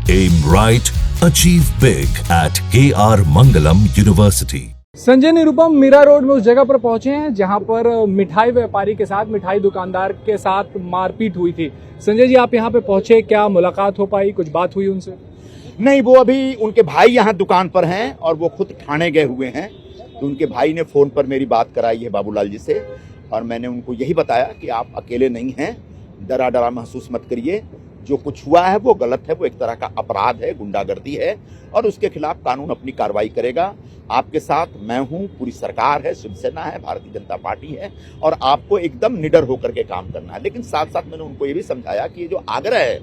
Aim right, achieve big at KR Mangalam University. Sanjay Nirupam Mira Road में उस जगह पर पहुंचे हैं जहां पर मिठाई व्यापारी के साथ, मिठाई दुकानदार के साथ मारपीट हुई थी। संजय जी, आप यहां पे पहुंचे, क्या मुलाकात हो पाई, कुछ बात हुई उनसे? नहीं, वो अभी उनके भाई यहाँ दुकान पर हैं और वो खुद थाने गए हुए हैं। तो उनके भाई ने फोन पर मेरी बात कराई है बाबूलाल जी से, और मैंने उनको यही बताया कि आप अकेले नहीं हैं, डरा महसूस मत करिए। जो कुछ हुआ है वो गलत है, वो एक तरह का अपराध है, गुंडागर्दी है, और उसके खिलाफ कानून अपनी कार्रवाई करेगा। आपके साथ मैं हूं, पूरी सरकार है, शिवसेना है, भारतीय जनता पार्टी है, और आपको एकदम निडर होकर के काम करना है। लेकिन साथ साथ मैंने उनको ये भी समझाया कि ये जो आग्रह है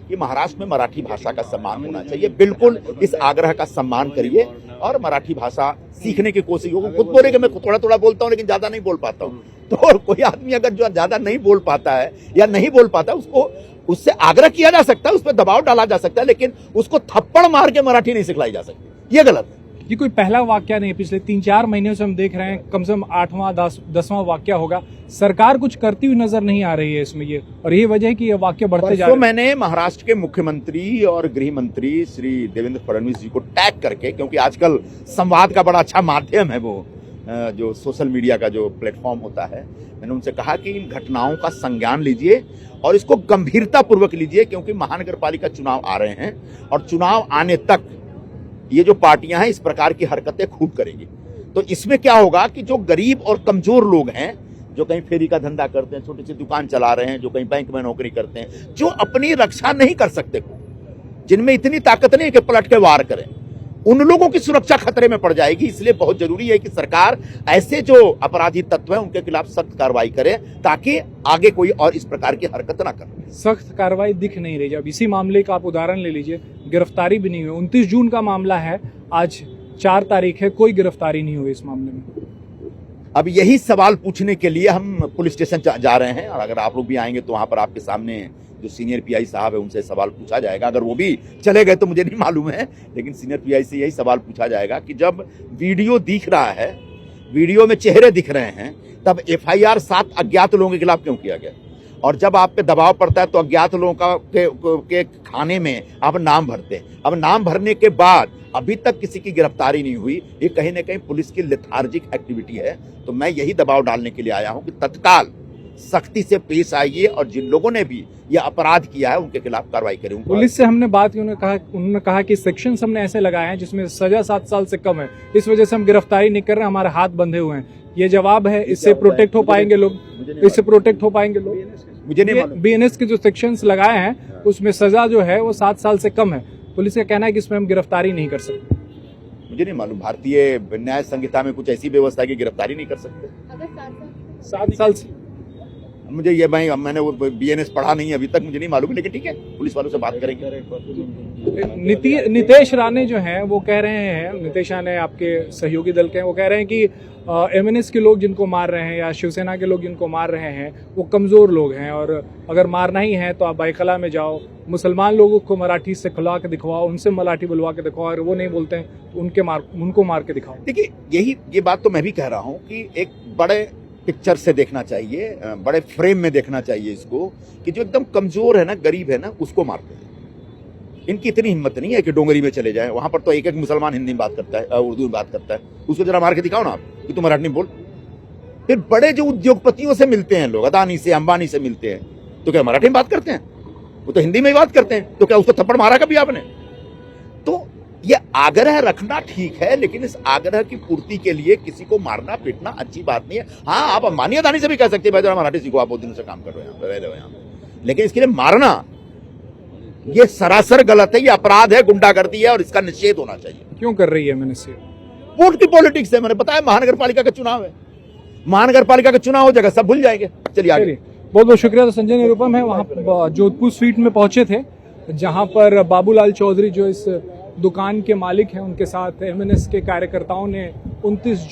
कि महाराष्ट्र में मराठी भाषा का सम्मान होना चाहिए, बिल्कुल इस आग्रह का सम्मान करिए और मराठी भाषा सीखने की कोशिश होगी। खुद बोले कि मैं थोड़ा थोड़ा बोलता हूँ लेकिन ज्यादा नहीं बोल पाता हूँ। तो कोई आदमी अगर जो ज्यादा नहीं बोल पाता है या नहीं बोल पाता, उसको उससे आग्रह किया जा सकता है, उस पर दबाव डाला जा सकता है, लेकिन उसको थप्पड़ मार के मराठी नहीं सिखलाई जा सकती। ये गलत है। ये कोई पहला वाकया नहीं, पिछले 3-4 महीनों से हम देख रहे हैं, कम से कम 8वां 10वां वाकया होगा। सरकार कुछ करती हुई नजर नहीं आ रही है इसमें, ये और ये वजह है कि ये वाकया बढ़ते जा रहे हैं। मैंने महाराष्ट्र के मुख्यमंत्री और गृह मंत्री श्री देवेंद्र फडणवीस जी को टैग करके, क्योंकि आजकल संवाद का बड़ा अच्छा माध्यम है वो जो सोशल मीडिया का जो प्लेटफॉर्म होता है, मैंने उनसे कहा कि इन घटनाओं का संज्ञान लीजिए और इसको गंभीरता पूर्वक लीजिए, क्योंकि महानगर पालिका चुनाव आ रहे हैं और चुनाव आने तक ये जो पार्टियां हैं इस प्रकार की हरकतें खूब करेगी। तो इसमें क्या होगा कि जो गरीब और कमजोर लोग हैं, जो कहीं फेरी का धंधा करते हैं, छोटी सी दुकान चला रहे हैं, जो कहीं बैंक में नौकरी करते हैं, जो अपनी रक्षा नहीं कर सकते, जिनमें इतनी ताकत नहीं है कि पलट के वार करें, उन लोगों की सुरक्षा खतरे में पड़ जाएगी। इसलिए बहुत जरूरी है कि सरकार ऐसे जो अपराधी तत्व हैं उनके खिलाफ सख्त कार्रवाई करे, ताकि आगे कोई और इस प्रकार की हरकत ना करे। सख्त कार्रवाई दिख नहीं रही। अब इसी मामले का आप उदाहरण ले लीजिए, गिरफ्तारी भी नहीं हुई। 29 जून का मामला है, आज 4 तारीख है, कोई गिरफ्तारी नहीं हुई इस मामले में। अब यही सवाल पूछने के लिए हम पुलिस स्टेशन जा रहे हैं, और अगर आप लोग भी आएंगे तो वहां पर आपके सामने जो सीनियर पीआई साहब है उनसे सवाल पूछा जाएगा। अगर वो भी चले गए तो मुझे नहीं मालूम है, लेकिन सीनियर पीआई से यही सवाल पूछा जाएगा कि जब वीडियो दिख रहा है, वीडियो में चेहरे दिख रहे हैं, तब एफआईआर 7 अज्ञात लोगों के खिलाफ क्यों किया गया? और जब आप पे दबाव पड़ता है तो अज्ञात लोगों के खाने में आप नाम भरते हैं। अब नाम भरने के बाद अभी तक किसी की गिरफ्तारी नहीं हुई, ये कहीं ना कहीं पुलिस की लेथार्जिक एक्टिविटी है। तो मैं यही दबाव डालने के लिए आया हूं कि तत्काल सख्ती से पेश आइए और जिन लोगों ने भी ये अपराध किया है उनके खिलाफ कार्रवाई करें। पुलिस से हमने बात की, उन्होंने कहा कि सेक्शन हमने ऐसे लगाए हैं जिसमें सजा 7 साल से कम है, इस वजह से हम गिरफ्तारी नहीं कर रहे, हमारे हाथ बंधे हुए हैं। ये जवाब है, इससे प्रोटेक्ट हो पाएंगे लोग, इससे प्रोटेक्ट हो पाएंगे लोग। मुझे नहीं मालूम। बीएनएस के जो सेक्शंस लगाए हैं उसमें सजा जो है वो 7 साल से कम है। पुलिस का कहना है कि इसमें हम गिरफ्तारी नहीं कर सकते। मुझे नहीं मालूम, भारतीय न्याय संहिता में कुछ ऐसी व्यवस्था की गिरफ्तारी नहीं कर सकते। 7 साल से मुझे ये मैंने वो बीएनएस पढ़ा नहीं अभी तक, मुझे नहीं मालूम, लेकिन ठीक है, पुलिस वालों से बात करेंगे। नितेश राणे जो हैं वो कह रहे हैं, नितेश राणे आपके सहयोगी दल के हैं, वो कह रहे हैं कि एमएनएस के लोग जिनको मार रहे हैं या शिवसेना के लोग जिनको मार रहे हैं वो कमजोर लोग हैं, और अगर मारना ही है तो आप बाइकला में जाओ, मुसलमान लोगों को मराठी से खुला के दिखवाओ, उनसे मराठी बुलवा के दिखवाओ, और वो नहीं बोलते हैं तो उनको मार के दिखाओ। देखिए, ये बात तो मैं भी कह रहा हूँ कि एक बड़े पिक्चर से देखना चाहिए, बड़े फ्रेम में देखना चाहिए इसको, कि जो एकदम कमजोर है ना, गरीब है ना, उसको मारते हैं। इनकी इतनी हिम्मत नहीं है कि डोंगरी में चले जाए, वहां पर तो एक मुसलमान हिंदी में बात करता है, उर्दू में बात करता है, उसको जरा मार के दिखाओ ना आप कि तुम मराठी बोल। फिर बड़े जो उद्योगपतियों से मिलते हैं लोग, अदानी से, अंबानी से मिलते हैं, तो क्या मराठी में बात करते हैं? वो तो हिंदी में ही बात करते हैं, तो क्या उसको थप्पड़ मारा कभी आपने? तो ये आग्रह रखना ठीक है, लेकिन इस आग्रह की पूर्ति के लिए किसी को मारना पीटना अच्छी बात नहीं है। हाँ, आप अंबानी अदानी से भी कह सकते हैं भाई जरा मराठी सीखो, आप बहुत दिनों से काम कर रहे हैं, रह रहे हो यहाँ, लेकिन इसके लिए मारना ये सरासर गलत है, ये अपराध है, गुंडागर्दी है, और इसका निषेध होना चाहिए। क्यों कर रही है? मैंने से वोट की पॉलिटिक्स है, मैंने बताया महानगर पालिका का चुनाव है, महानगर पालिका का चुनाव हो जाएगा, सब भूल जाएंगे। चलिए आगे। बहुत बहुत शुक्रिया। तो संजय निरुपम है, वहाँ जोधपुर स्वीट में पहुंचे थे, जहां पर बाबूलाल चौधरी जो इस दुकान के मालिक हैं, उनके साथ एमएनएस के कार्यकर्ताओं ने 29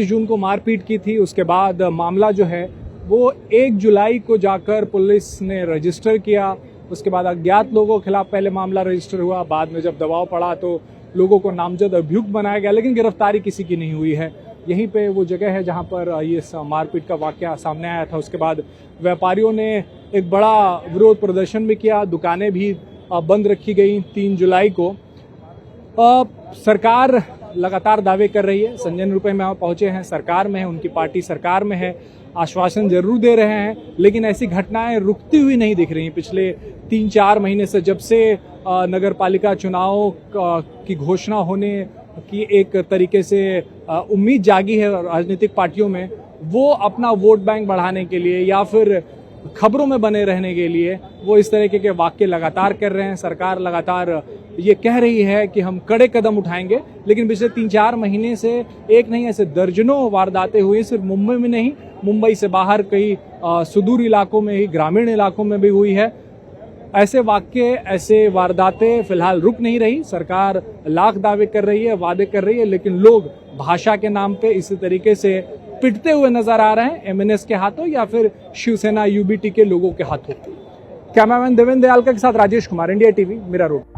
जून को मारपीट की थी। उसके बाद मामला जो है वो 1 जुलाई को जाकर पुलिस ने रजिस्टर किया। उसके बाद अज्ञात लोगों के खिलाफ पहले मामला रजिस्टर हुआ, बाद में जब दबाव पड़ा तो लोगों को नामजद अभियुक्त बनाया गया, लेकिन गिरफ्तारी किसी की नहीं हुई है। यहीं पे वो जगह है जहां पर ये मारपीट का वाकया सामने आया था। उसके बाद व्यापारियों ने एक बड़ा विरोध प्रदर्शन भी किया, दुकानें भी बंद रखी गई 3 जुलाई को। सरकार लगातार दावे कर रही है, संजय निरुपम यहाँ पहुंचे हैं, सरकार में है, उनकी पार्टी सरकार में है, आश्वासन जरूर दे रहे हैं, लेकिन ऐसी घटनाएं रुकती हुई नहीं दिख रही। पिछले 3-4 महीने से जब से नगर पालिका चुनाव की घोषणा होने की एक तरीके से उम्मीद जागी है राजनीतिक पार्टियों में, वो अपना वोट बैंक बढ़ाने के लिए या फिर खबरों में बने रहने के लिए वो इस तरीके के वाक्य लगातार कर रहे हैं। सरकार लगातार ये कह रही है कि हम कड़े कदम उठाएंगे, लेकिन पिछले 3-4 महीने से एक नहीं ऐसे दर्जनों वारदातें हुई, सिर्फ मुंबई में नहीं, मुंबई से बाहर कई सुदूर इलाकों में ही, ग्रामीण इलाकों में भी हुई है। ऐसे वाक्य, ऐसे वारदातें फिलहाल रुक नहीं रही। सरकार लाख दावे कर रही है, वादे कर रही है, लेकिन लोग भाषा के नाम पे इसी तरीके से पिटते हुए नजर आ रहे हैं, एमएनएस के हाथों या फिर शिवसेना यूबीटी के लोगों के हाथों। कैमरामैन देवेंद्र दयालकर के साथ Rajesh Kumar, India TV, Mira road.